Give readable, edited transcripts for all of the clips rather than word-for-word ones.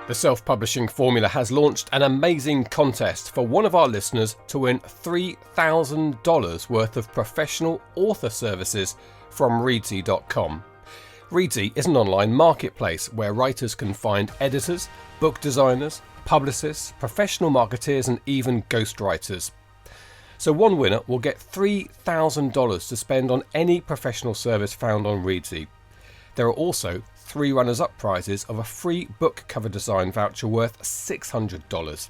The Self-Publishing Formula has launched an amazing contest for one of our listeners to win $3,000 worth of professional author services from Readsy.com. Readsy is an online marketplace where writers can find editors, book designers, publicists, professional marketeers and even ghostwriters. So one winner will get $3,000 to spend on any professional service found on Readsy. There are also 3 runners-up prizes of a free book cover design voucher worth $600.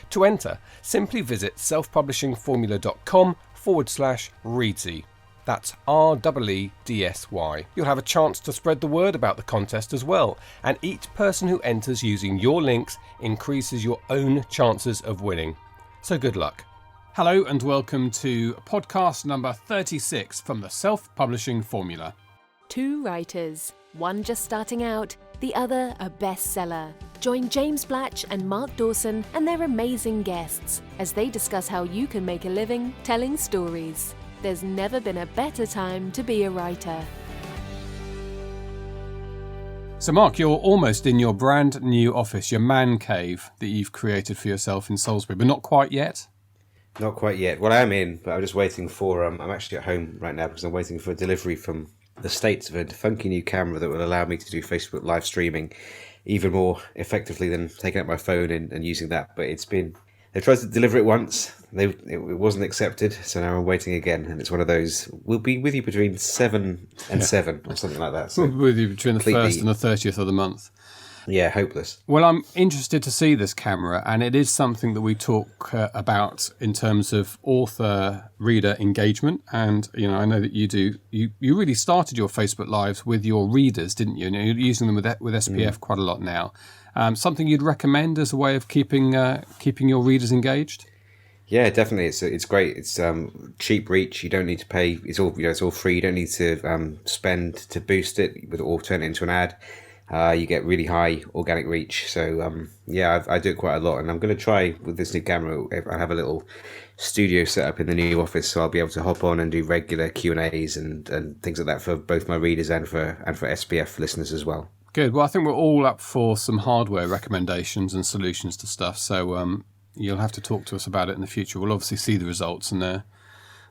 To enter, simply visit selfpublishingformula.com/Readsy. That's REEDSY. You'll have a chance to spread the word about the contest as well, and each person who enters using your links increases your own chances of winning. So good luck. Hello and welcome to podcast number 36 from the Self-Publishing Formula. 2 writers, one just starting out, the other a bestseller. Join James Blatch and Mark Dawson and their amazing guests as they discuss how you can make a living telling stories. There's never been a better time to be a writer. So Mark, you're almost in your brand new office, your man cave that you've created for yourself in Salisbury, but not quite yet? Not quite yet. Well, I am in, but I'm just waiting for... I'm actually at home right now because I'm waiting for a delivery from the States of a funky new camera that will allow me to do Facebook live streaming even more effectively than taking out my phone and using that. But they tried to deliver it once, it wasn't accepted, so now I'm waiting again. And it's one of those, we'll be with you between 7 and 7 or something like that. So we'll be with you between the 1st and the 30th of the month. Yeah, hopeless. Well, I'm interested to see this camera, and it is something that we talk about in terms of author-reader engagement. And, I know that you really started your Facebook Lives with your readers, didn't you? And you're using them with SPF quite a lot now. Something you'd recommend as a way of keeping your readers engaged? Yeah, definitely. It's great. It's cheap reach. You don't need to pay. It's all free. You don't need to spend to boost it or turn it into an ad. You get really high organic reach. So, I do it quite a lot. And I'm going to try with this new camera. I have a little studio set up in the new office, so I'll be able to hop on and do regular Q&As and things like that for both my readers and for SPF listeners as well. Good. Well, I think we're all up for some hardware recommendations and solutions to stuff. So you'll have to talk to us about it in the future. We'll obviously see the results and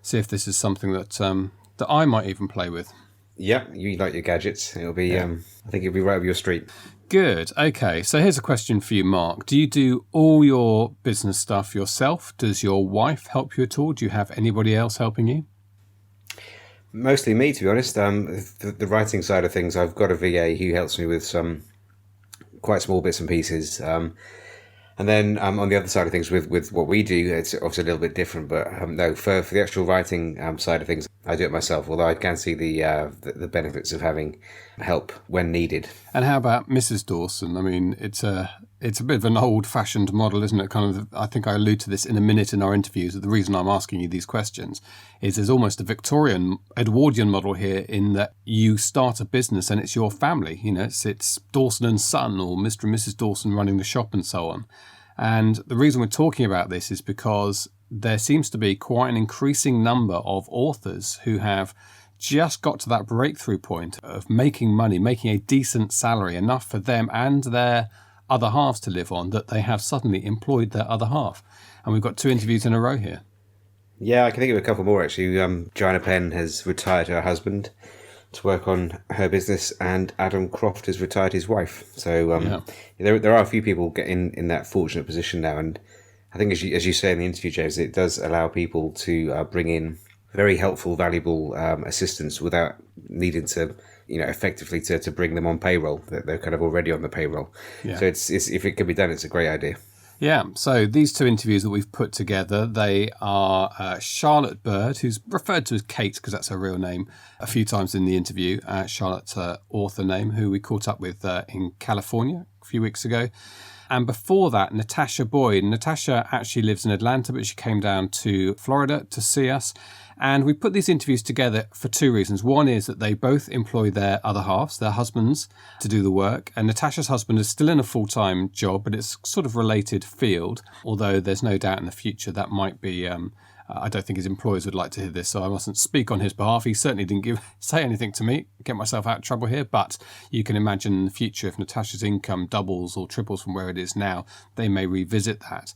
see if this is something that I might even play with. Yeah, you like your gadgets. It'll be, I think it'll be right up your street. Good. Okay. So here's a question for you, Mark. Do you do all your business stuff yourself? Does your wife help you at all? Do you have anybody else helping you? Mostly me, to be honest. The writing side of things, I've got a VA who helps me with some quite small bits and pieces. And then on the other side of things, with what we do, it's obviously a little bit different. But no, for the actual writing side of things, I do it myself. Although I can see the benefits of having help when needed. And how about Mrs. Dawson? I mean, it's a bit of an old-fashioned model, isn't it? Kind of. I think I allude to this in a minute in our interviews. The reason I'm asking you these questions is there's almost a Victorian, Edwardian model here in that you start a business and it's your family. It's Dawson and Son or Mr. and Mrs. Dawson running the shop and so on. And the reason we're talking about this is because there seems to be quite an increasing number of authors who have just got to that breakthrough point of making money, making a decent salary, enough for them and their other halves to live on, that they have suddenly employed their other half. And we've got 2 interviews in a row here. Yeah, I can think of a couple more actually. Joanna Penn has retired her husband to work on her business, and Adam Croft has retired his wife. So there are a few people getting in that fortunate position now, and I think as you say in the interview, James, it does allow people to bring in very helpful, valuable assistance without needing to, effectively to bring them on payroll. They're kind of already on the payroll. Yeah. So it's if it can be done, it's a great idea. Yeah, so these 2 interviews that we've put together, they are Charlotte Bird, who's referred to as Kate because that's her real name, a few times in the interview. Charlotte's her author name, who we caught up with in California a few weeks ago. And before that, Natasha Boyd. Natasha actually lives in Atlanta, but she came down to Florida to see us. And we put these interviews together for 2 reasons. One is that they both employ their other halves, their husbands, to do the work. And Natasha's husband is still in a full-time job, but it's sort of related field, although there's no doubt in the future that might be a I don't think his employers would like to hear this, so I mustn't speak on his behalf. He certainly didn't say anything to me, get myself out of trouble here, but you can imagine in the future if Natasha's income doubles or triples from where it is now, they may revisit that.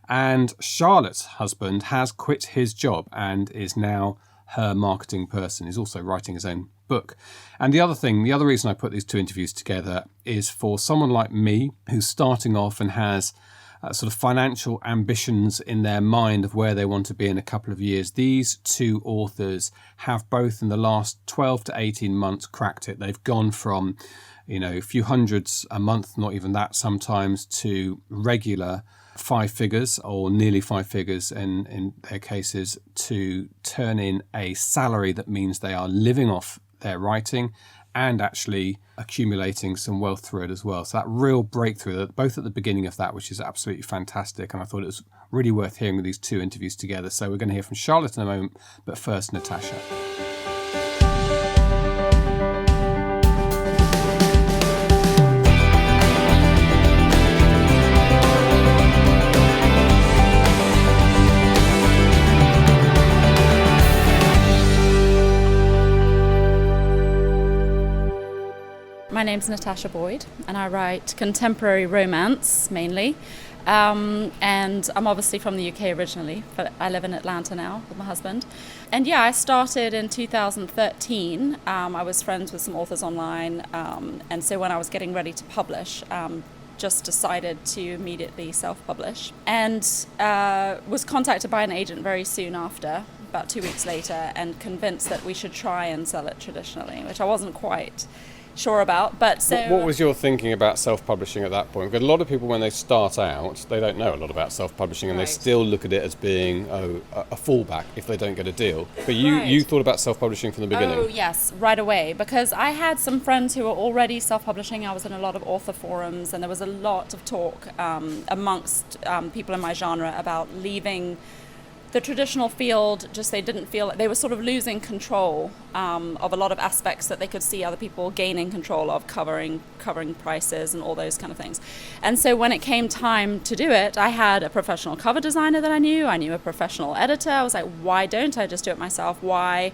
And Charlotte's husband has quit his job and is now her marketing person. He's also writing his own book. And the other reason I put these two interviews together is for someone like me who's starting off and has sort of financial ambitions in their mind of where they want to be in a couple of years. These two authors have both in the last 12 to 18 months cracked it. They've gone from, a few hundreds a month, not even that sometimes, to regular 5 figures or nearly 5 figures in their cases, to turn in a salary that means they are living off their writing and actually accumulating some wealth through it as well. So that real breakthrough, both at the beginning of that, which is absolutely fantastic. And I thought it was really worth hearing these two interviews together. So we're going to hear from Charlotte in a moment, but first, Natasha. My name's Natasha Boyd, and I write contemporary romance mainly. And I'm obviously from the UK originally, but I live in Atlanta now with my husband. And yeah, I started in 2013. I was friends with some authors online, and so when I was getting ready to publish, just decided to immediately self-publish, and was contacted by an agent very soon after, about 2 weeks later, and convinced that we should try and sell it traditionally, which I wasn't quite sure about. But so what was your thinking about self-publishing at that point? Because a lot of people, when they start out, they don't know a lot about self-publishing, and Right. they still look at it as being a fallback if they don't get a deal. But you thought about self-publishing from the beginning. Oh yes, right away, because I had some friends who were already self-publishing. I was in a lot of author forums, and there was a lot of talk amongst people in my genre about leaving the traditional field. Just they didn't feel like they were sort of losing control of a lot of aspects that they could see other people gaining control of, covering prices and all those kind of things. And so when it came time to do it, I had a professional cover designer that I knew a professional editor. I was like, why don't I just do it myself? Why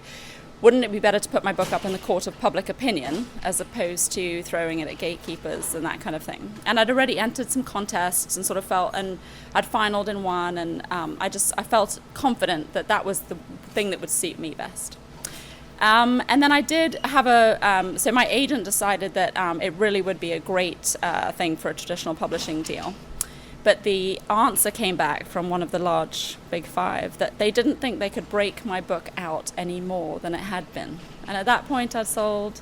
wouldn't it be better to put my book up in the court of public opinion as opposed to throwing it at gatekeepers and that kind of thing? And I'd already entered some contests and sort of felt, and I'd finaled in one, and I felt confident that that was the thing that would suit me best. And then I did have so my agent decided that it really would be a great thing for a traditional publishing deal. But the answer came back from one of the large Big Five that they didn't think they could break my book out any more than it had been. And at that point, I'd sold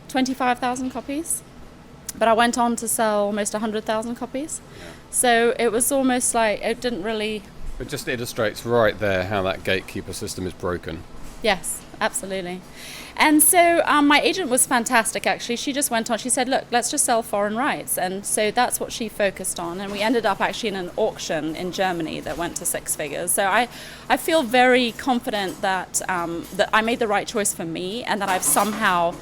25,000 copies. But I went on to sell almost 100,000 copies. Yeah. So it was almost like it didn't really... It just illustrates right there how that gatekeeper system is broken. Yes, absolutely. And so my agent was fantastic, actually. She just went on, she said, look, let's just sell foreign rights. And so that's what she focused on. And we ended up actually in an auction in Germany that went to 6 figures. So I feel very confident that that I made the right choice for me, and that I've somehow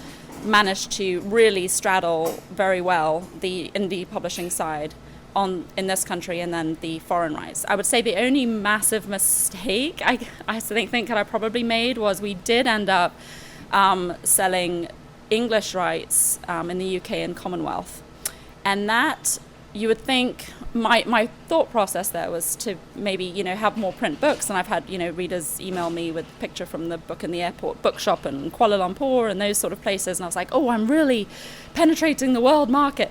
managed to really straddle very well the indie publishing side in this country, and then the foreign rights. I would say the only massive mistake I think that I probably made was we did end up selling English rights in the UK and Commonwealth. And that, you would think, my thought process there was to maybe, have more print books. And I've had, readers email me with a picture from the book in the airport bookshop in Kuala Lumpur and those sort of places. And I was like, oh, I'm really penetrating the world market.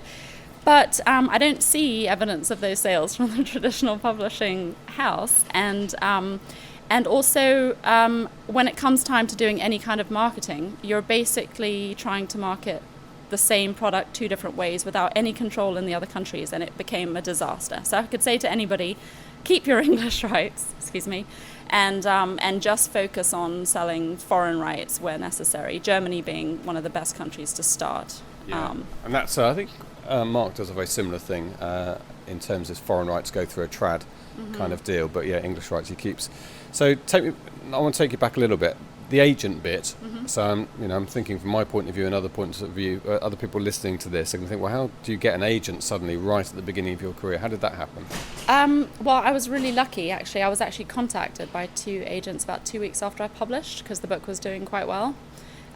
But I don't see evidence of those sales from the traditional publishing house. And also, when it comes time to doing any kind of marketing, you're basically trying to market the same product 2 different ways without any control in the other countries, and it became a disaster. So I could say to anybody, keep your English rights, and just focus on selling foreign rights where necessary, Germany being one of the best countries to start. Yeah. And that's, I think Mark does a very similar thing in terms of foreign rights go through a trad kind of deal, but yeah, English rights he keeps. So I want to take you back a little bit. the agent bit. So I'm thinking from my point of view and other points of view, other people listening to this, and think, well, how do you get an agent suddenly right at the beginning of your career? How did that happen? Well, I was really lucky, actually. I was actually contacted by 2 agents about 2 weeks after I published, because the book was doing quite well.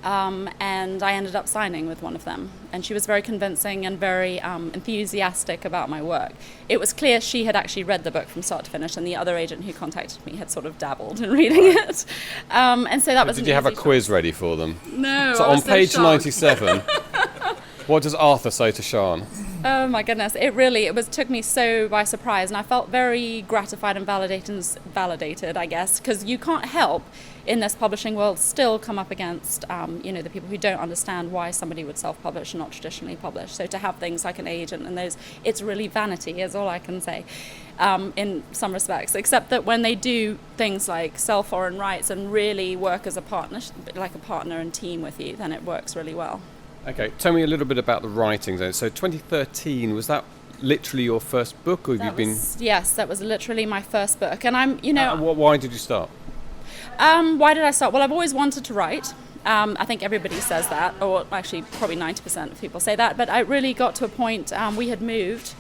And I ended up signing with one of them. And she was very convincing and very enthusiastic about my work. It was clear she had actually read the book from start to finish, and the other agent who contacted me had sort of dabbled in reading it. And so that was Did you have a quiz ready for them? No. So on page 97, what does Arthur say to Sian? Oh my goodness, it took me so by surprise, and I felt very gratified and validated, I guess, because you can't help in this publishing world still come up against, the people who don't understand why somebody would self-publish and not traditionally publish. So to have things like an agent and those, it's really vanity, is all I can say, in some respects, except that when they do things like sell foreign rights and really work as a partner, like a partner and team with you, then it works really well. Okay, tell me a little bit about the writing then. So 2013, was that literally your first book, or have you been... Yes, that was literally my first book. And I'm, why did you start? Why did I start? Well, I've always wanted to write. I think everybody says that, or actually probably 90% of people say that. But I really got to a point, we had moved,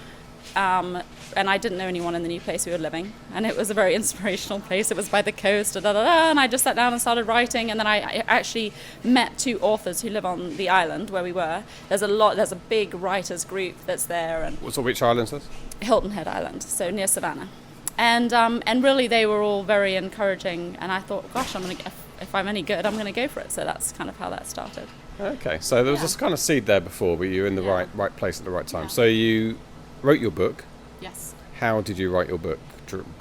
and I didn't know anyone in the new place we were living. And it was a very inspirational place. It was by the coast, and I just sat down and started writing. And then I actually met 2 authors who live on the island where we were. There's a big writers group that's there. And So which island is this? Hilton Head Island, so near Savannah. And really they were all very encouraging, and I thought, gosh, if I'm any good, I'm going to go for it. So that's kind of how that started. Okay, so there was this kind of seed there before, but you were in the right place at the right time. Yeah. So you wrote your book. Yes. How did you write your book?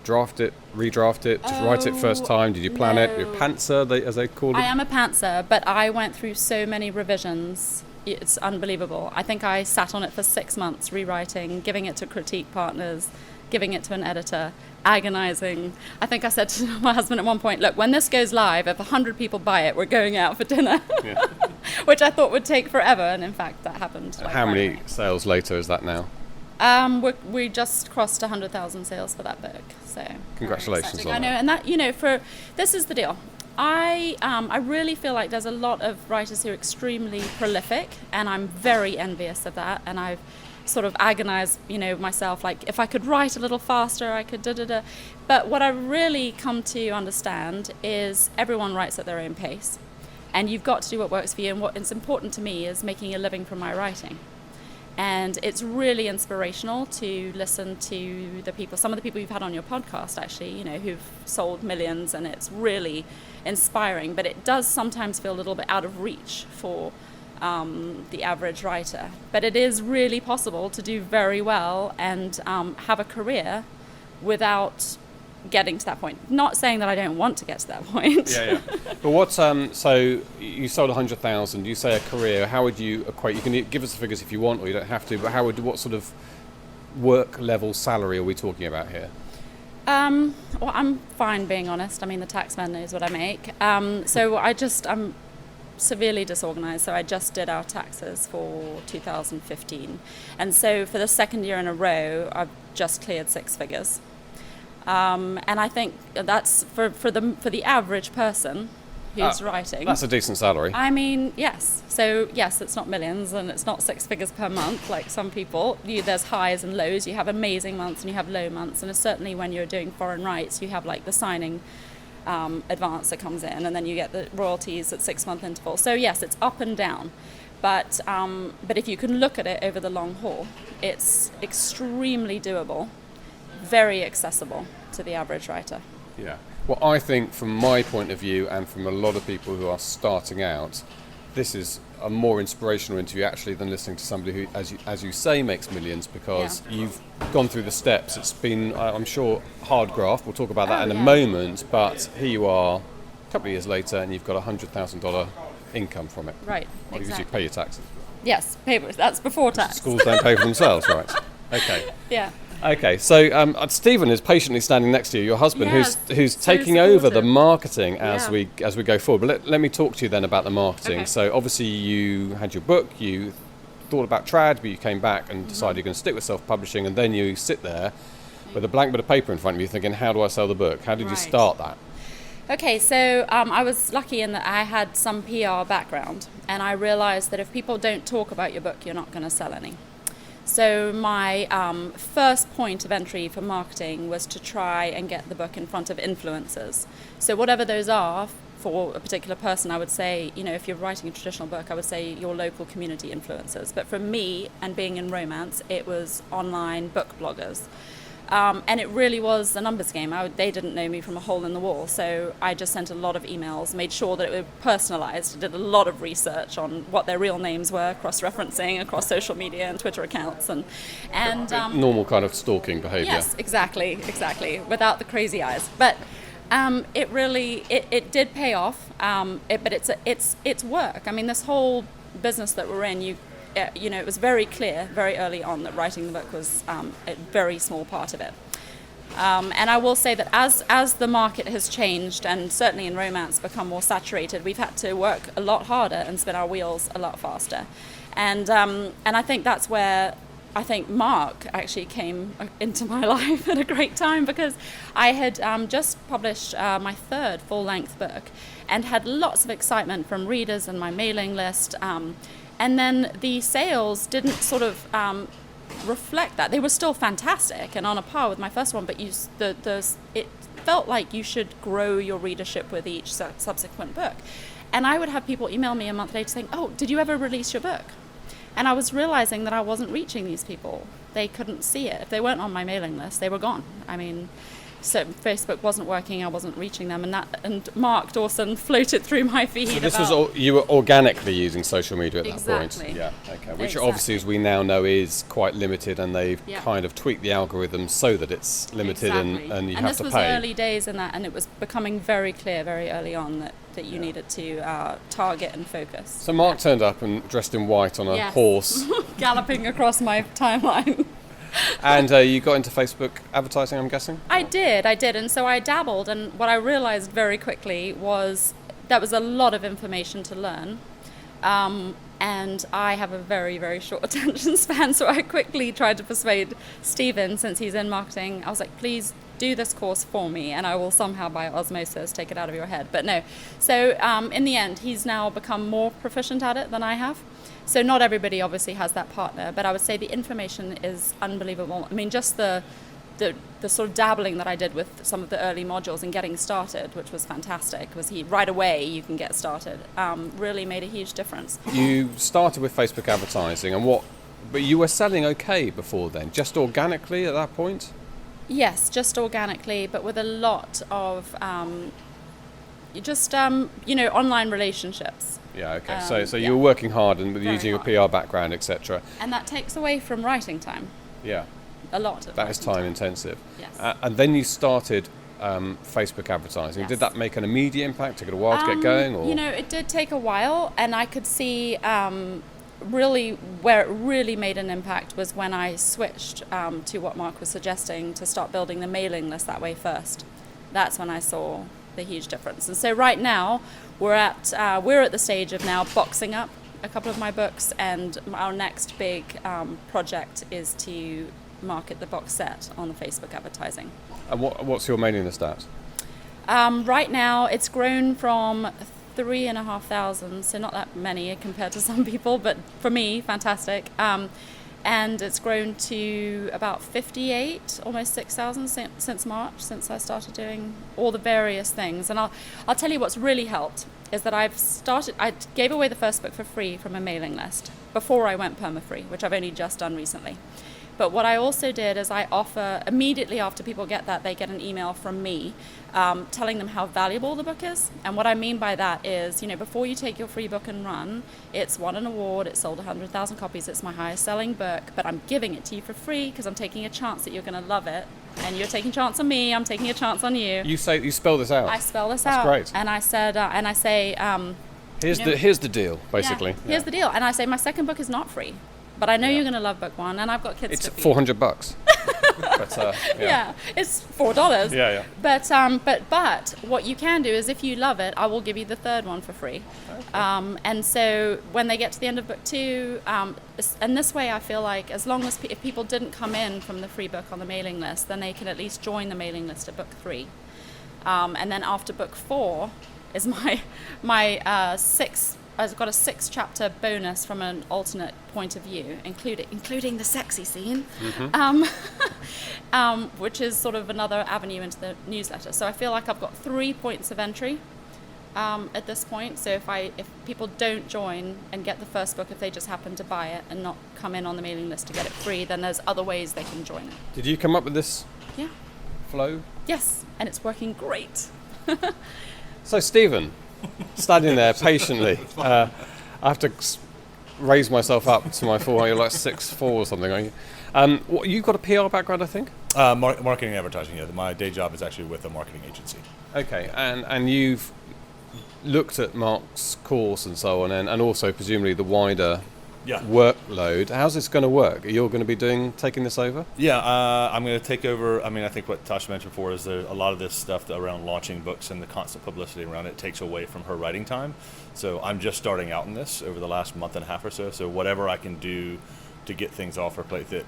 Draft it, redraft it, just write it first time? Did you plan it? You're a pantser, as they call it? I am a pantser, but I went through so many revisions. It's unbelievable. I think I sat on it for 6 months, rewriting, giving it to critique partners, giving it to an editor, agonizing. I think I said to my husband at one point, look, when this goes live, if 100 people buy it, we're going out for dinner. Yeah. Which I thought would take forever, and in fact that happened. How many sales later is that now? We just crossed 100,000 sales for that book. So congratulations on that. I know, and that, this is the deal. I really feel like there's a lot of writers who are extremely prolific, and I'm very envious of that, and I've sort of agonized, myself, like if I could write a little faster, I could da-da-da. But what I really come to understand is everyone writes at their own pace, and you've got to do what works for you, and what is important to me is making a living from my writing. And it's really inspirational to listen to some of the people you've had on your podcast, actually, who've sold millions, and it's really inspiring. But it does sometimes feel a little bit out of reach for the average writer. But it is really possible to do very well and have a career without getting to that point. Not saying that I don't want to get to that point. Yeah. But what's so you sold 100,000. You say a career. How would you equate? You can give us the figures if you want, or you don't have to. But what sort of work level salary are we talking about here? Well, I'm fine being honest. I mean, the tax man knows what I make. So I'm severely disorganized. So I just did our taxes for 2015, and so for the second year in a row, I've just cleared 6 figures. And I think that's for the average person who's writing. That's a decent salary. I mean, yes. So yes, it's not millions and it's not 6 figures per month like some people. There's highs and lows. You have amazing months and you have low months. And certainly when you're doing foreign rights, you have like the signing advance that comes in, and then you get the royalties at 6-month intervals. So yes, it's up and down. But if you can look at it over the long haul, it's extremely doable. Very accessible to the average writer. Yeah. Well, I think from my point of view and from a lot of people who are starting out, this is a more inspirational interview actually than listening to somebody who, as you say, makes millions, because you've gone through the steps. It's been, I'm sure, hard graft. We'll talk about that in a moment, but here you are a couple of years later and you've got $100,000 income from it. Right, well, exactly. Because you pay your taxes. Yes, that's before tax. Schools don't pay for themselves, right? Okay. Yeah. Okay, so Stephen is patiently standing next to you, your husband, who's taking supportive. over the marketing as we go forward. But let me talk to you then about the marketing. Okay. So obviously you had your book, you thought about trad, but you came back and decided you're going to stick with self-publishing, and then you sit there with a blank bit of paper in front of you thinking, how do I sell the book? How did you start that? Okay, so I was lucky in that I had some PR background, and I realized that if people don't talk about your book, you're not going to sell any. So my first point of entry for marketing was to try and get the book in front of influencers. So whatever those are for a particular person, I would say, if you're writing a traditional book, I would say your local community influencers. But for me, and being in romance, it was online book bloggers. And it really was a numbers game. They didn't know me from a hole in the wall, so I just sent a lot of emails, made sure that it was personalized, did a lot of research on what their real names were, cross-referencing across social media and Twitter accounts, and normal kind of stalking behavior. Yes, exactly, without the crazy eyes. But it really did pay off. But it's work. I mean, this whole business that we're in, it was very clear very early on that writing the book was a very small part of it. And I will say that as the market has changed, and certainly in romance become more saturated, we've had to work a lot harder and spin our wheels a lot faster. And I think that's where I think Mark actually came into my life at a great time, because I had just published my third full-length book and had lots of excitement from readers and my mailing list. And then the sales didn't sort of reflect that. They were still fantastic and on a par with my first one, but it felt like you should grow your readership with each subsequent book. And I would have people email me a month later saying, "Oh, did you ever release your book?" And I was realizing that I wasn't reaching these people. They couldn't see it. If they weren't on my mailing list, they were gone. I mean, so Facebook wasn't working, I wasn't reaching them, and Mark Dawson floated through my feed. So this was you were organically using social media at that point? Exactly. Yeah, okay. Which obviously, as we now know, is quite limited, and they've kind of tweaked the algorithm so that it's limited and you have to pay. And this was early days in that, and it was becoming very clear very early on that you needed to target and focus. So Mark turned up and dressed in white on a horse. Galloping across my timeline. And you got into Facebook advertising, I'm guessing? I did, and so I dabbled, and what I realized very quickly was that was a lot of information to learn, and I have a very, very short attention span, so I quickly tried to persuade Stephen, since he's in marketing. I was like, please do this course for me, and I will somehow by osmosis take it out of your head. But no, so in the end, he's now become more proficient at it than I have. So not everybody obviously has that partner, but I would say the information is unbelievable. I mean, just the sort of dabbling that I did with some of the early modules and getting started, which was fantastic, was right away you can get started, really made a huge difference. You started with Facebook advertising, but you were selling okay before then, just organically at that point? Yes, just organically, but with a lot of online relationships. Yeah, okay. So you were working hard and using your PR background, etc. And that takes away from writing time. Yeah. A lot of that is time intensive. Yes. And then you started Facebook advertising. Yes. Did that make an immediate impact? Took it a while to get going? Or? It did take a while, and I could see really where it really made an impact was when I switched to what Mark was suggesting, to start building the mailing list that way first. That's when I saw the huge difference. And so right now we're at the stage of now boxing up a couple of my books, and our next big project is to market the box set on the Facebook advertising. And what's your mailing list at? Right now it's grown from 3,500, so not that many compared to some people, but for me, fantastic. And it's grown to about 58, almost 6,000 since March, since I started doing all the various things. And I'll tell you what's really helped is that I gave away the first book for free from a mailing list before I went perma-free, which I've only just done recently. But what I also did is I offer, immediately after people get that, they get an email from me telling them how valuable the book is. And what I mean by that is, before you take your free book and run, it's won an award, it sold 100,000 copies, it's my highest selling book, but I'm giving it to you for free because I'm taking a chance that you're going to love it. And you're taking a chance on me, I'm taking a chance on you. You spell this out? I spell this out. That's great. And I said, here's the deal, basically. Yeah, here's the deal. And I say, my second book is not free. But I know you're going to love book one, and I've got kids to feed. It's $400. But, yeah, it's $4. Yeah. But what you can do is, if you love it, I will give you the third one for free. Okay. And so when they get to the end of book two, and this way I feel like as long as if people didn't come in from the free book on the mailing list, then they can at least join the mailing list at book three. And then after book 4 is my sixth. I've got a 6-chapter bonus from an alternate point of view, including the sexy scene, which is sort of another avenue into the newsletter. So I feel like I've got 3 points of entry at this point. So if people don't join and get the first book, if they just happen to buy it and not come in on the mailing list to get it free, then there's other ways they can join it. Did you come up with this flow? Yes, and it's working great. So Stephen, standing there patiently, I have to raise myself up to my full height. You're like 6'4" or something, aren't you? You've got a PR background, I think? Marketing and advertising, yeah. My day job is actually with a marketing agency. Okay, and you've looked at Mark's course and so on, and also presumably the wider workload. How's this going to work? You're going to be taking this over? Yeah, I'm going to take over. I mean, I think what Tasha mentioned before is that a lot of this stuff around launching books and the constant publicity around it takes away from her writing time. So I'm just starting out in this over the last month and a half or so. So whatever I can do to get things off her plate that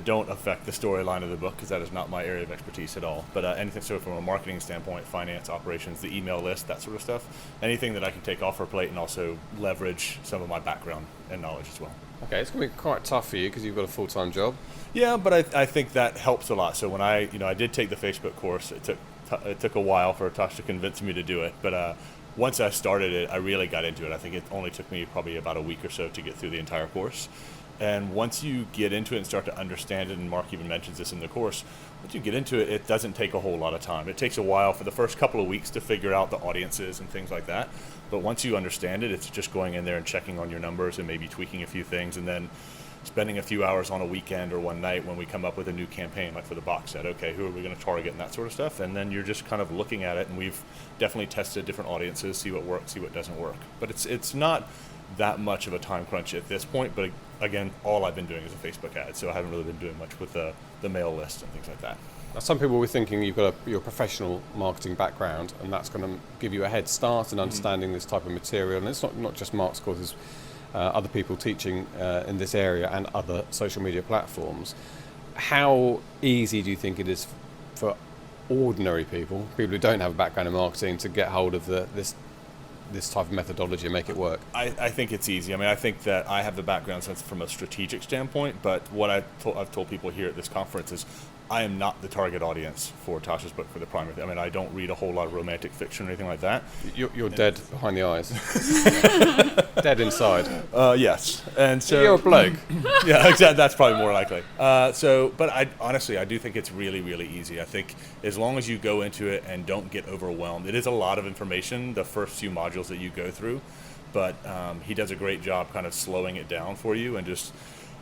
don't affect the storyline of the book, because that is not my area of expertise at all. But anything so from a marketing standpoint, finance, operations, the email list, that sort of stuff, anything that I can take off her plate and also leverage some of my background and knowledge as well. Okay, it's going to be quite tough for you because you've got a full-time job. Yeah, but I think that helps a lot. So when I did take the Facebook course, it took a while for Tosh to convince me to do it, but once I started it, I really got into it. I think it only took me probably about a week or so to get through the entire course. And once you get into it and start to understand it, and Mark even mentions this in the course, once you get into it, it doesn't take a whole lot of time. It takes a while for the first couple of weeks to figure out the audiences and things like that. But once you understand it, it's just going in there and checking on your numbers and maybe tweaking a few things, and then spending a few hours on a weekend or one night when we come up with a new campaign, like for the box set. Okay, who are we going to target and that sort of stuff? And then you're just kind of looking at it, and we've definitely tested different audiences, see what works, see what doesn't work. But it's not that much of a time crunch at this point, but again, all I've been doing is a Facebook ad, so I haven't really been doing much with the mail list and things like that. Now, some people were thinking you've got your professional marketing background, and that's going to give you a head start in understanding this type of material. And it's not just Mark's courses, other people teaching in this area and other social media platforms. How easy do you think it is for ordinary people who don't have a background in marketing, to get hold of this type of methodology and make it work? I think it's easy. I mean, I think that I have the background sense from a strategic standpoint, but what I've told people here at this conference is I am not the target audience for Tasha's book for the primary. I mean, I don't read a whole lot of romantic fiction or anything like that. You're dead behind the eyes. Dead inside. Yes. And so you're a bloke. Yeah, exactly. That's probably more likely. But I honestly do think it's really, really easy. I think as long as you go into it and don't get overwhelmed, it is a lot of information, the first few modules that you go through, but he does a great job kind of slowing it down for you and just.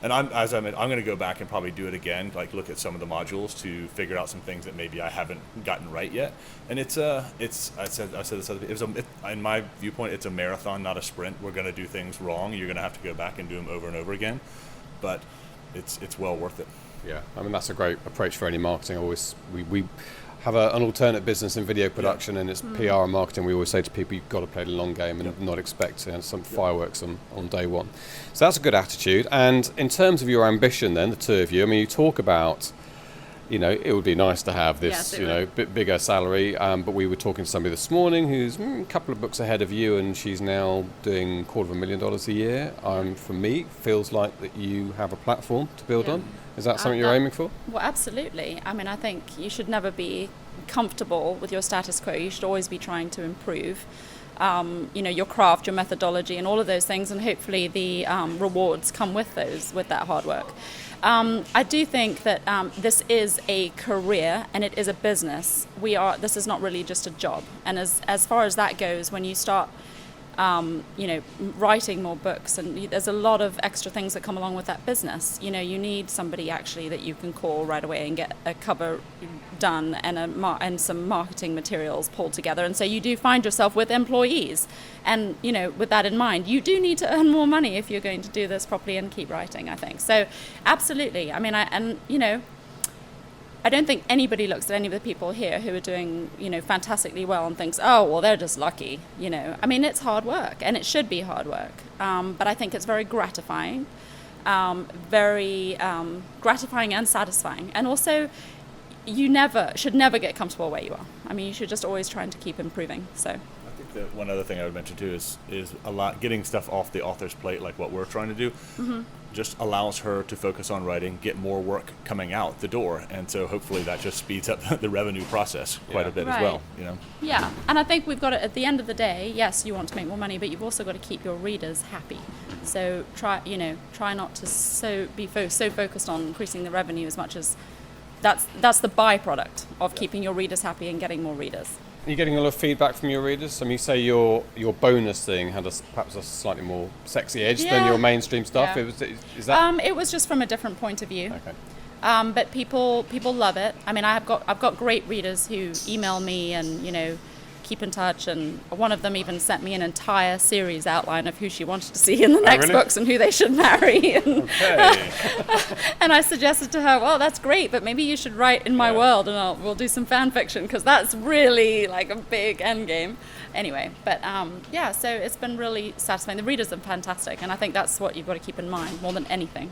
And I'm going to go back and probably do it again, like look at some of the modules to figure out some things that maybe I haven't gotten right yet. And I said this in my viewpoint, it's a marathon, not a sprint. We're going to do things wrong. You're going to have to go back and do them over and over again, but it's well worth it. Yeah, I mean that's a great approach for any marketing. We have an alternate business in video production, and it's PR and marketing. We always say to people, you've got to play the long game and not expect some fireworks on day one. So that's a good attitude. And in terms of your ambition then, the two of you, I mean, you talk about, it would be nice to have this, bit bigger salary. But we were talking to somebody this morning who's a couple of books ahead of you, and she's now doing $250,000 a year. For me, feels like that you have a platform to build on. Is that something you're aiming for? Well, absolutely. I mean, I think you should never be comfortable with your status quo. You should always be trying to improve, your craft, your methodology, and all of those things. And hopefully the rewards come with that hard work. I do think that this is a career and it is a business. This is not really just a job. And as far as that goes, when you start writing more books, and there's a lot of extra things that come along with that business. You need somebody actually that you can call right away and get a cover done and some marketing materials pulled together. And so you do find yourself with employees. And, with that in mind, you do need to earn more money if you're going to do this properly and keep writing, I think. So absolutely. I mean, I don't think anybody looks at any of the people here who are doing, fantastically well and thinks, oh, well, they're just lucky, I mean, it's hard work, and it should be hard work. But I think it's very gratifying, gratifying and satisfying. And also, you should never get comfortable where you are. I mean, you should just always try to keep improving. So I think that one other thing I would mention too is a lot getting stuff off the author's plate, like what we're trying to do, just allows her to focus on writing, get more work coming out the door, and so hopefully that just speeds up the revenue process quite a bit as well. You know. Yeah, and I think we've got to, at the end of the day, yes, you want to make more money, but you've also got to keep your readers happy. So try not to be so focused on increasing the revenue as much as that's the byproduct of keeping your readers happy and getting more readers. Are you getting a lot of feedback from your readers? I mean, you say your bonus thing had perhaps a slightly more sexy edge than your mainstream stuff. Yeah. Is that? It was just from a different point of view. Okay. But people love it. I mean, I've got great readers who email me and keep in touch, and one of them even sent me an entire series outline of who she wanted to see in the next books and who they should marry. Okay. And I suggested to her, well, that's great, but maybe you should write in my world, and we'll do some fan fiction, because that's really like a big end game. Anyway, but so it's been really satisfying. The readers are fantastic, and I think that's what you've got to keep in mind more than anything.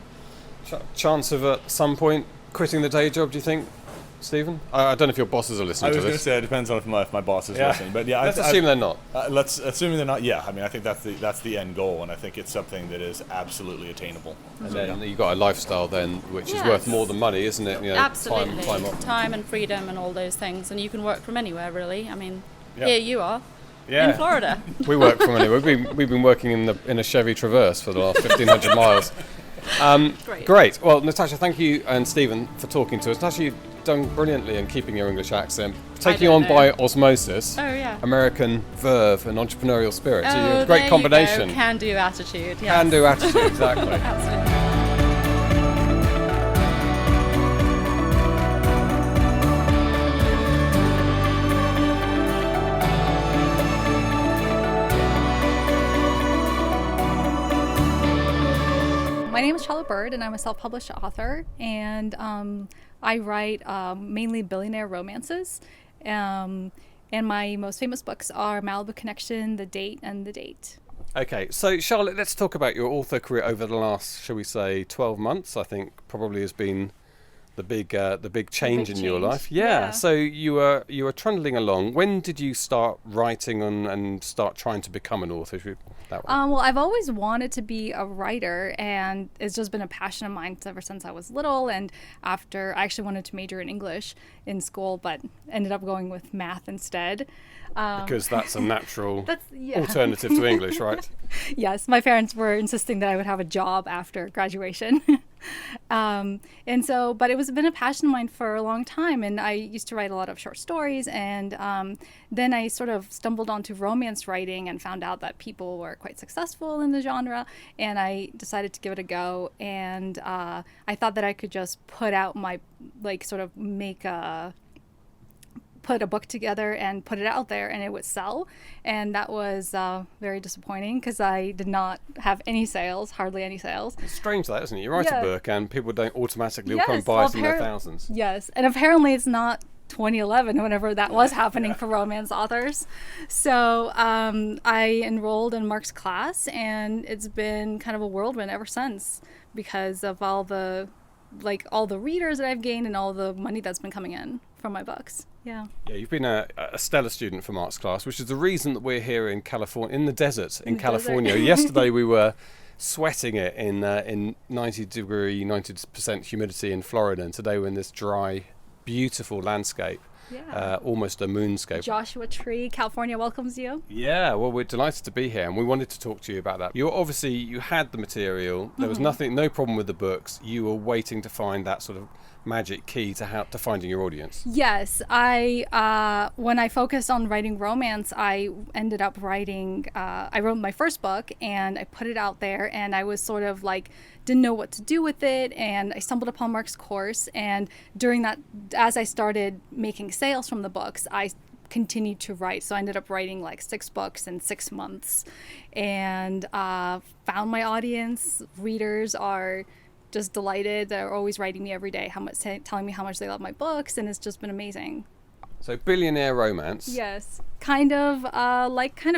Chance of at some point quitting the day job, do you think, Stephen? I don't know if your bosses are listening to this. I was going to say it depends on if my boss is listening, but let's assume they're not. Let's assume they're not. Yeah, I mean, I think that's the end goal, and I think it's something that is absolutely attainable. And then you've got a lifestyle then, which is worth more than money, isn't it? Absolutely, time and freedom and all those things, and you can work from anywhere, really. I mean, here you are. Yeah. In Florida. We work from anywhere. We've been working in a Chevy Traverse for the last 1,500 miles. Great. Well, Natasha, thank you, and Stephen, for talking to us. Natasha, you've done brilliantly in keeping your English accent, taking on by osmosis. American verve and entrepreneurial spirit. So you're a great combination. Can-do attitude. Yes. Can-do attitude, exactly. Absolutely. My name is Charlotte Bird, and I'm a self-published author, and I write mainly billionaire romances, and my most famous books are Malibu Connection, The Date, and The Date. Okay, so Charlotte, let's talk about your author career over the last, shall we say, 12 months, I think probably has been the big change in your life. Yeah. So you were trundling along. When did you start writing and start trying to become an author? Well, I've always wanted to be a writer, and it's just been a passion of mine ever since I was little. And after, I actually wanted to major in English in school, but ended up going with math instead. Because that's a natural alternative to English, right? Yes, my parents were insisting that I would have a job after graduation. But it was been a passion of mine for a long time, and I used to write a lot of short stories, and then I sort of stumbled onto romance writing and found out that people were quite successful in the genre, and I decided to give it a go, and I thought that I could just put out my, put a book together and put it out there and it would sell, and that was very disappointing because I did not have any sales, hardly any sales. It's strange that, isn't it? You write a book and people don't automatically come and buy it in their thousands. Yes, and apparently it's not 2011 whenever that was happening for romance authors. So I enrolled in Mark's class, and it's been kind of a whirlwind ever since because of all the readers that I've gained and all the money that's been coming in from my books. Yeah, you've been a stellar student for Mark's class, which is the reason that we're here in California, in the desert in California. Yesterday we were sweating it in 90% humidity in Florida, and today we're in this dry, beautiful landscape. Almost a moonscape. Joshua Tree, California welcomes you. Yeah, well, we're delighted to be here, and we wanted to talk to you about that. You had the material. There was no problem with the books. You were waiting to find that sort of magic key to finding your audience. Yes, I when I focused on writing romance, I ended up writing. I wrote my first book, and I put it out there, and I was sort of didn't know what to do with it, and I stumbled upon Mark's course, and during that, as I started making sales from the books, I continued to write. So I ended up writing 6 books in 6 months, and found my audience. Readers are just delighted. They're always writing me every day, telling me how much they love my books, and it's just been amazing. So billionaire romance. Yes, kind of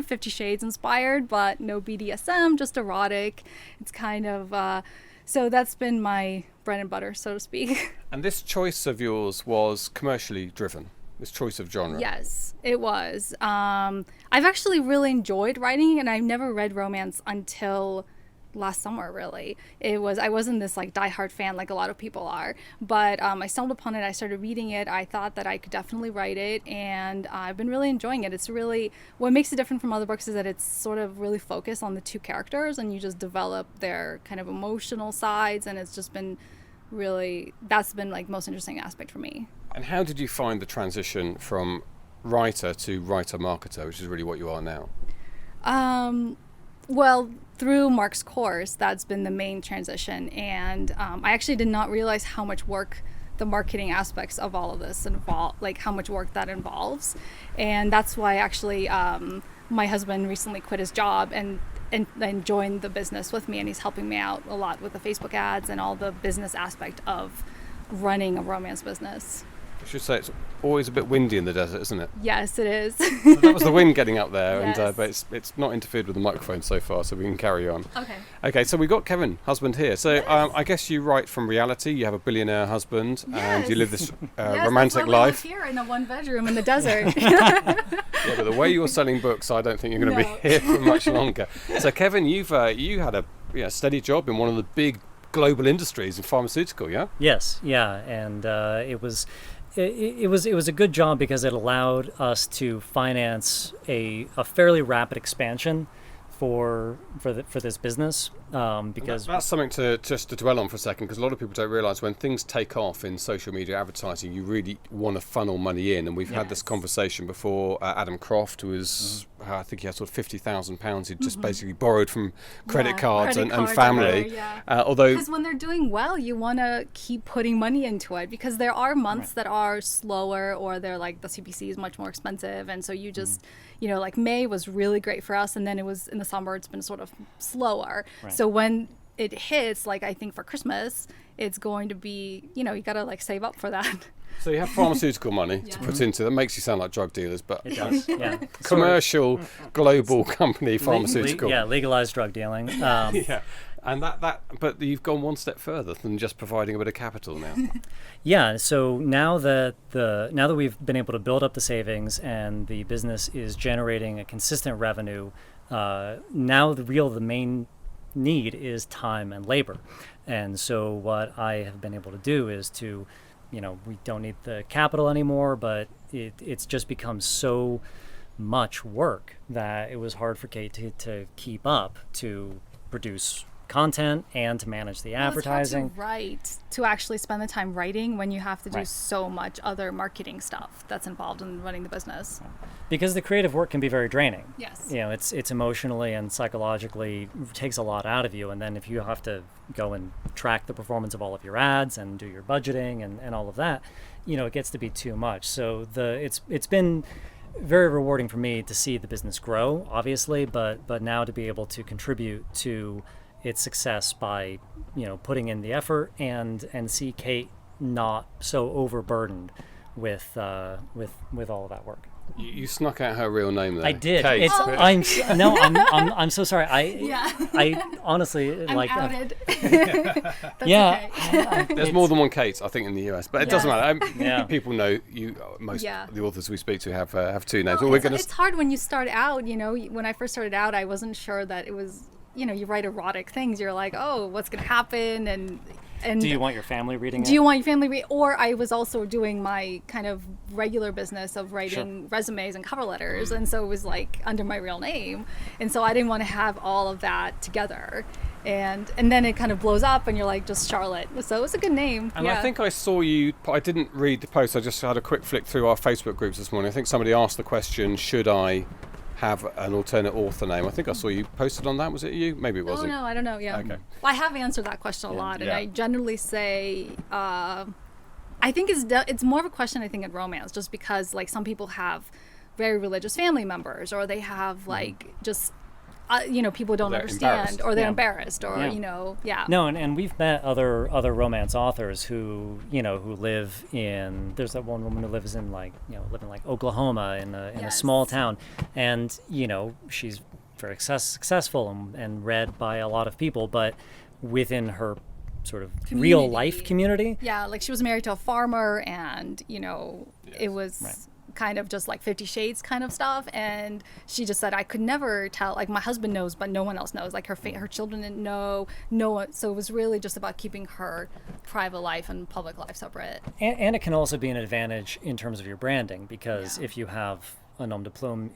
50 Shades inspired, but no BDSM, just erotic. It's kind of so that's been my bread and butter, so to speak. And this choice of yours was commercially driven, this choice of genre. Yes, it was. I've actually really enjoyed writing, and I've never read romance until last summer, really. I wasn't this like diehard fan like a lot of people are, but I stumbled upon it. I started reading it. I thought that I could definitely write it, and I've been really enjoying it. It's really, what makes it different from other books is that it's sort of really focused on the two characters, and you just develop their kind of emotional sides, and it's just been really, that's been like most interesting aspect for me. And how did you find the transition from writer to writer marketer, which is really what you are now? Well, through Mark's course, that's been the main transition. And I actually did not realize how much work the marketing aspects of all of this involve, like how much work that involves. And that's why actually my husband recently quit his job and joined the business with me. And he's helping me out a lot with the Facebook ads and all the business aspect of running a romance business. I should say it's always a bit windy in the desert, isn't it? Yes, it is. So that was the wind getting up there, Yes. and but it's not interfered with the microphone so far, so we can carry on. Okay. Okay, so we got Kevin, husband here. So I guess you write from reality. You have a billionaire husband, and you live this romantic that's why life. we live here in a one bedroom in the desert. Yeah, but the way you're selling books, I don't think you're going to No. be here for much longer. So Kevin, you had a steady job in one of the big global industries in pharmaceutical, yeah? Yes, yeah, and it was a good job because it allowed us to finance a fairly rapid expansion for this business. Because that's something to dwell on for a second, because a lot of people don't realise when things take off in social media advertising, you really want to funnel money in. And we've had this conversation before. Adam Croft, who was, I think he had sort of £50,000 he'd just basically borrowed from credit cards and family. Although, because when they're doing well, you want to keep putting money into it, because there are months that are slower, or they're like the CPC is much more expensive, and so you just like May was really great for us, and then it was in the summer it's been sort of slower. So when it hits, like I think for Christmas, it's going to be, you gotta like save up for that. so you have pharmaceutical money to put into. That makes you sound like drug dealers, but it does, yeah. commercial, global company pharmaceutical. Legalized drug dealing. Yeah. And but you've gone one step further than just providing a bit of capital now. Yeah, so now that we've been able to build up the savings and the business is generating a consistent revenue, now the main need is time and labor. And so what I have been able to do is to, we don't need the capital anymore, but it's just become so much work that it was hard for Kate to keep up to produce content and to manage the advertising. It's hard to actually spend the time writing when you have to do so much other marketing stuff that's involved in running the business. Because the creative work can be very draining. Yes. It's emotionally and psychologically takes a lot out of you, and then if you have to go and track the performance of all of your ads and do your budgeting and all of that, it gets to be too much. So it's been very rewarding for me to see the business grow, obviously, but now to be able to contribute to its success by putting in the effort and see Kate not so overburdened with all of that work. You snuck out her real name there. I did. Kate. I'm so sorry. I honestly I'm like outed. There's more than one Kate, I think, in the US, but it doesn't matter. People know you. Most of the authors we speak to have two names. It's hard when you start out. When I first started out, I wasn't sure that it was. You write erotic things. You're like, oh, what's gonna happen? And do you want your family reading it? Do you want your family read? Or I was also doing my kind of regular business of writing resumes and cover letters, and so it was like under my real name, and so I didn't want to have all of that together. And then it kind of blows up, and you're like just Charlotte. So it was a good name. And I think I saw you. I didn't read the post. I just had a quick flick through our Facebook groups this morning. I think somebody asked the question, should I have an alternate author name? I think I saw you posted on that. Was it you? Maybe it wasn't. Oh no, I don't know. Yeah. Okay. Well, I have answered that question a lot, and I generally say, I think it's more of a question. I think in romance, just because like some people have very religious family members, or they have like just. People don't understand, or they're embarrassed, or No, and we've met other romance authors who live in. There's that one woman who lives in living like Oklahoma in a small town, and she's very successful and read by a lot of people, but within her sort of Community. real life community. Yeah, like she was married to a farmer, and it was Right. kind of just like 50 Shades kind of stuff. And she just said, I could never tell, like my husband knows, but no one else knows. Like her children didn't know, no one. So it was really just about keeping her private life and public life separate. And it can also be an advantage in terms of your branding, because Yeah. if you have a nom de plume,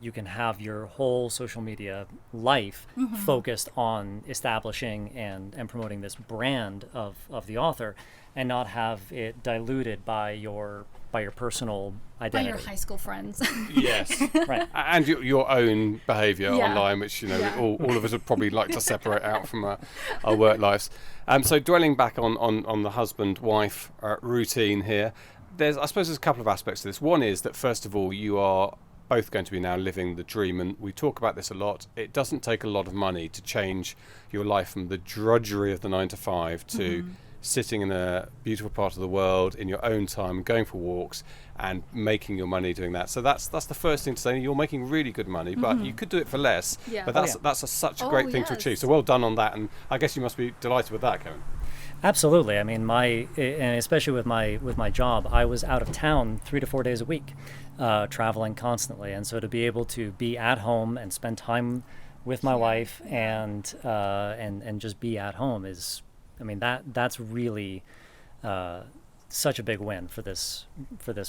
you can have your whole social media life focused on establishing and promoting this brand of the author, and not have it diluted by your personal By identity. your high school friends. Yes. Right. And your own behaviour Yeah. online, which Yeah. all of us would probably like to separate out from our work lives. So dwelling back on the husband-wife routine here, I suppose there's a couple of aspects to this. One is that first of all, you are both going to be now living the dream, and we talk about this a lot. It doesn't take a lot of money to change your life from the drudgery of the 9 to 5 to sitting in a beautiful part of the world in your own time, going for walks and making your money doing that. So that's the first thing to say. You're making really good money, but you could do it for less. Yeah. But Oh, that's such a great thing to yes. achieve. So well done on that, and I guess you must be delighted with that, Kevin. Absolutely. I mean, and especially with my job, I was out of town 3 to 4 days a week, traveling constantly, and so to be able to be at home and spend time with my wife and just be at home is, I mean, that's really such a big win for this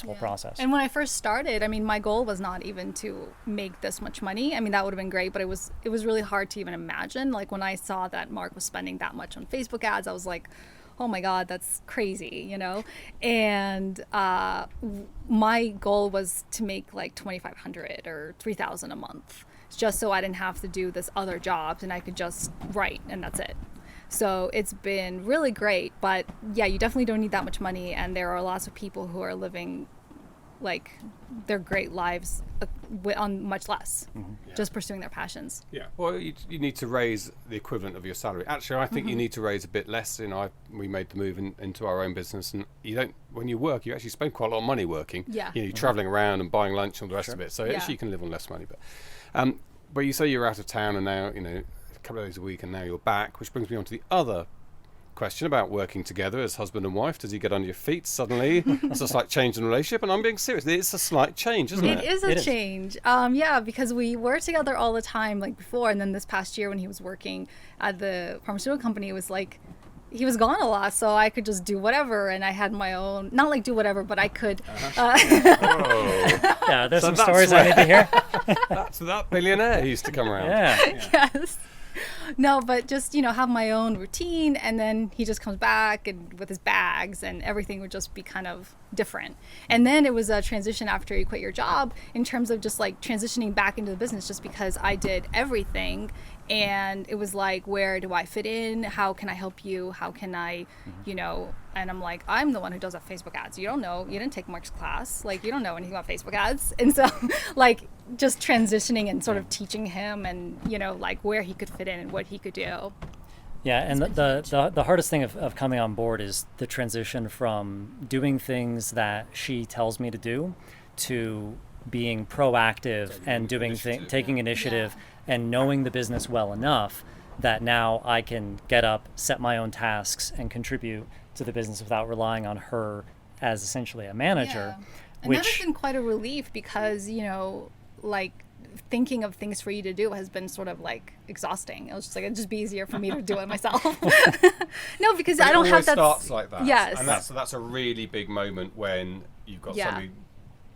whole process. And when I first started, I mean, my goal was not even to make this much money. I mean, that would have been great, but it was really hard to even imagine. Like when I saw that Mark was spending that much on Facebook ads, I was like, oh my God, that's crazy, And my goal was to make like $2,500 or $3,000 a month, just so I didn't have to do this other jobs and I could just write and that's it. So it's been really great, but yeah, you definitely don't need that much money, and there are lots of people who are living like their great lives on much less, just pursuing their passions. Yeah. Well, you need to raise the equivalent of your salary. Actually, I think you need to raise a bit less. We made the move into our own business, and when you work, you actually spend quite a lot of money working. Yeah. You're traveling around and buying lunch and all the rest of it. So actually, you can live on less money. But you say you're out of town, and now a couple of days a week, and now you're back, which brings me on to the other question about working together as husband and wife. Does he get under your feet suddenly? It's a slight change in the relationship, and I'm being serious. It's a slight change, isn't it? It is a change. Yeah, because we were together all the time like before, and then this past year when he was working at the pharmaceutical company, it was like he was gone a lot, so I could just do whatever, and I had my own, not like do whatever, but I could Yeah, there's some stories I need to hear. That's that billionaire who used to come around. Yeah. yes. No, but just, have my own routine, and then he just comes back and with his bags, and everything would just be kind of different. And then it was a transition after you quit your job in terms of just like transitioning back into the business, just because I did everything. And it was like, where do I fit in? How can I help you? How can I, and I'm like, I'm the one who does that Facebook ads. You don't know, you didn't take Mark's class. Like, you don't know anything about Facebook ads. And so like just transitioning and sort of teaching him and, like where he could fit in and what he could do. Yeah, and the hardest thing of coming on board is the transition from doing things that she tells me to do to being proactive and taking initiative and knowing the business well enough that now I can get up, set my own tasks, and contribute to the business without relying on her as essentially a manager. Yeah. And that has been quite a relief because, like thinking of things for you to do has been sort of like exhausting. It was just like, it'd just be easier for me to do it myself. No, because But I don't have that. It always starts like that. Yes. And that's a really big moment when you've got somebody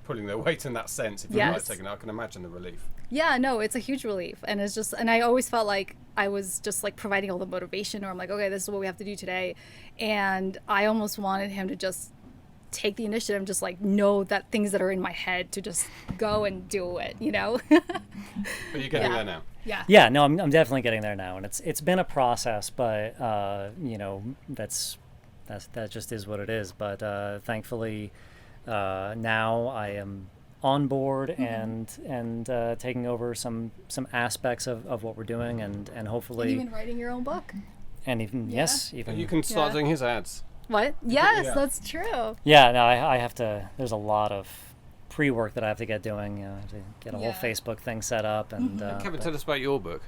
pulling their weight in that sense. If you like taking it, I can imagine the relief. Yeah, no, it's a huge relief. And it's just, and I always felt like I was just like providing all the motivation, or I'm like, okay, this is what we have to do today. And I almost wanted him to just take the initiative and just like know that things that are in my head to just go and do it, But you're getting there now. Yeah. Yeah, no, I'm definitely getting there now, and it's been a process, but that just is what it is. But thankfully, now I am on board and taking over some aspects of what we're doing, and hopefully And even writing your own book. and even And you can start doing his ads. What? Yes, Yeah. that's true. Yeah, no, I have to. There's a lot of pre-work that I have to get doing. To get a whole Facebook thing set up, and Kevin, tell us about your book.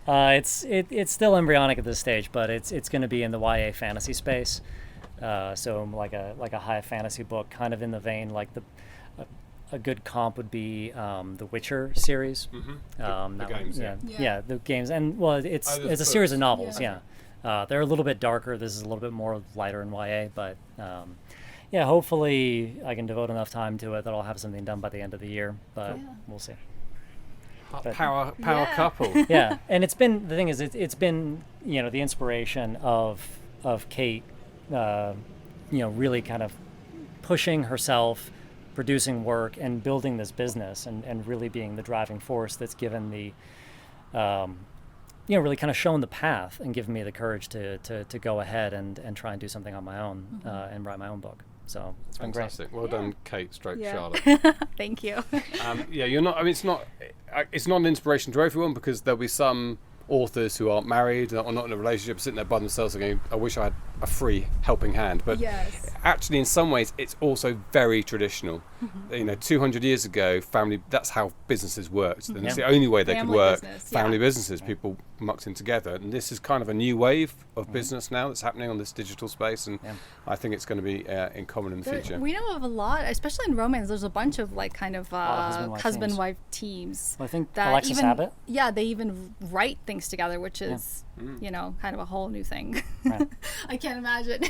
It's still embryonic at this stage, but it's going to be in the YA fantasy space. So like a high fantasy book, kind of in the vein like a good comp would be the Witcher series. The games, yeah, the games, and well, it's a series of novels. Yeah, they're a little bit darker. This is a little bit more lighter in YA, but yeah, hopefully I can devote enough time to it that I'll have something done by the end of the year. But we'll see. Power couple. Yeah, and it's been the thing is it's been the inspiration of Kate, really kind of pushing herself, producing work and building this business and really being the driving force that's given the really kind of shown the path and given me the courage to go ahead and try and do something on my own and write my own book. So it's been fantastic. Well done, Kate Charlotte. Thank you. You're not. I mean, it's not an inspiration to everyone, because there'll be some authors who aren't married or not in a relationship, sitting there by themselves and going, I wish I had a free helping hand. But actually, in some ways, it's also very traditional. 200 years ago, that's how businesses worked. And it's the only way they could work. Family businesses, people mucked in together. And this is kind of a new wave of business now that's happening on this digital space. And I think it's going to be in common in the future. We know of a lot, especially in romance. There's a bunch of like kind of husband-wife teams. Well, I think that Alexis Abbott. Yeah, they even write things together, which is kind of a whole new thing. Right. I can't imagine.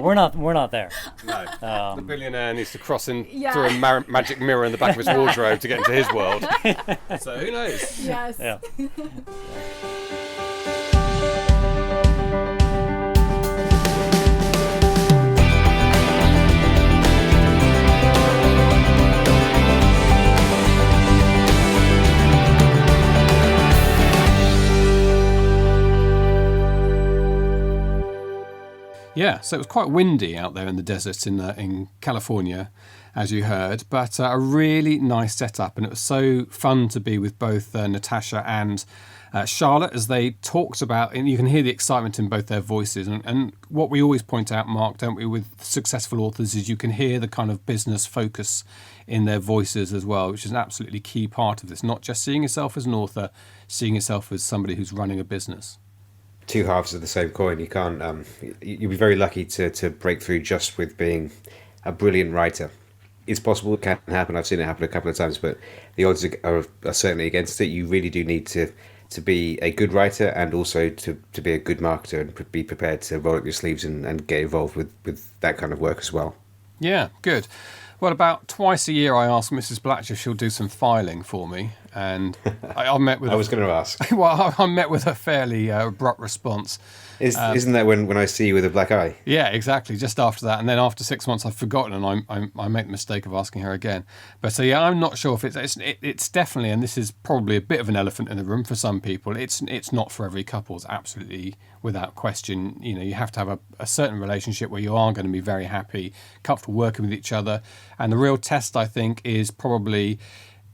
We're not there. No, the billionaire needs to cross in through a magic mirror in the back of his wardrobe to get into his world. So who knows? Yes. Yeah. Yeah, so it was quite windy out there in the desert in California, as you heard, but a really nice setup. And it was so fun to be with both Natasha and Charlotte as they talked about, and you can hear the excitement in both their voices. And what we always point out, Mark, don't we, with successful authors, is you can hear the kind of business focus in their voices as well, which is an absolutely key part of this. Not just seeing yourself as an author, seeing yourself as somebody who's running a business. Two halves of the same coin. You can't. You'll be very lucky to break through just with being a brilliant writer. It's possible, it can happen. I've seen it happen a couple of times, but the odds are certainly against it. You really do need to be a good writer and also to be a good marketer and be prepared to roll up your sleeves and get involved with that kind of work as well. Yeah, good. Well, about twice a year I ask Mrs. Blatch if she'll do some filing for me, and I met with. I was going to ask. Well, I met with a fairly abrupt response. Isn't that when I see you with a black eye? Yeah, exactly. Just after that, and then after 6 months, I've forgotten, and I make the mistake of asking her again. But so yeah, I'm not sure if it's definitely, and this is probably a bit of an elephant in the room for some people. It's not for every couple. It's absolutely without question. You have to have a certain relationship where you are going to be very happy, comfortable working with each other, and the real test, I think, is probably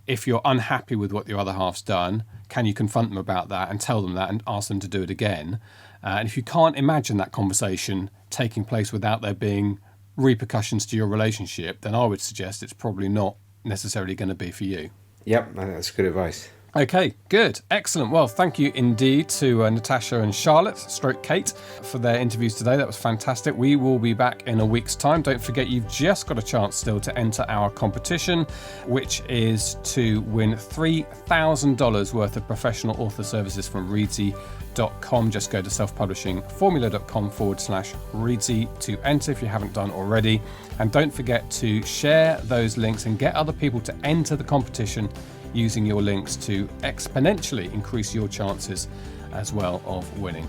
if you're unhappy with what your other half's done, can you confront them about that and tell them that and ask them to do it again? And if you can't imagine that conversation taking place without there being repercussions to your relationship, then I would suggest it's probably not necessarily going to be for you. Yep, that's good advice. Okay, good. Excellent. Well, thank you indeed to Natasha and Charlotte, Kate, for their interviews today. That was fantastic. We will be back in a week's time. Don't forget, you've just got a chance still to enter our competition, which is to win $3,000 worth of professional author services from Reedsy.com. Just go to selfpublishingformula.com/Reedsy to enter if you haven't done already. And don't forget to share those links and get other people to enter the competition using your links to exponentially increase your chances as well of winning.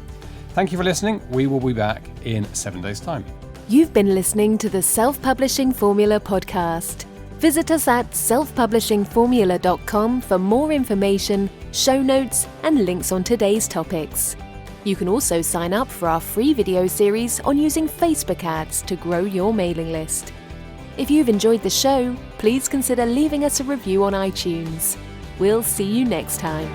Thank you for listening. We will be back in 7 days' time. You've been listening to the Self-Publishing Formula podcast. Visit us at selfpublishingformula.com for more information, show notes, and links on today's topics. You can also sign up for our free video series on using Facebook ads to grow your mailing list. If you've enjoyed the show, please consider leaving us a review on iTunes. We'll see you next time.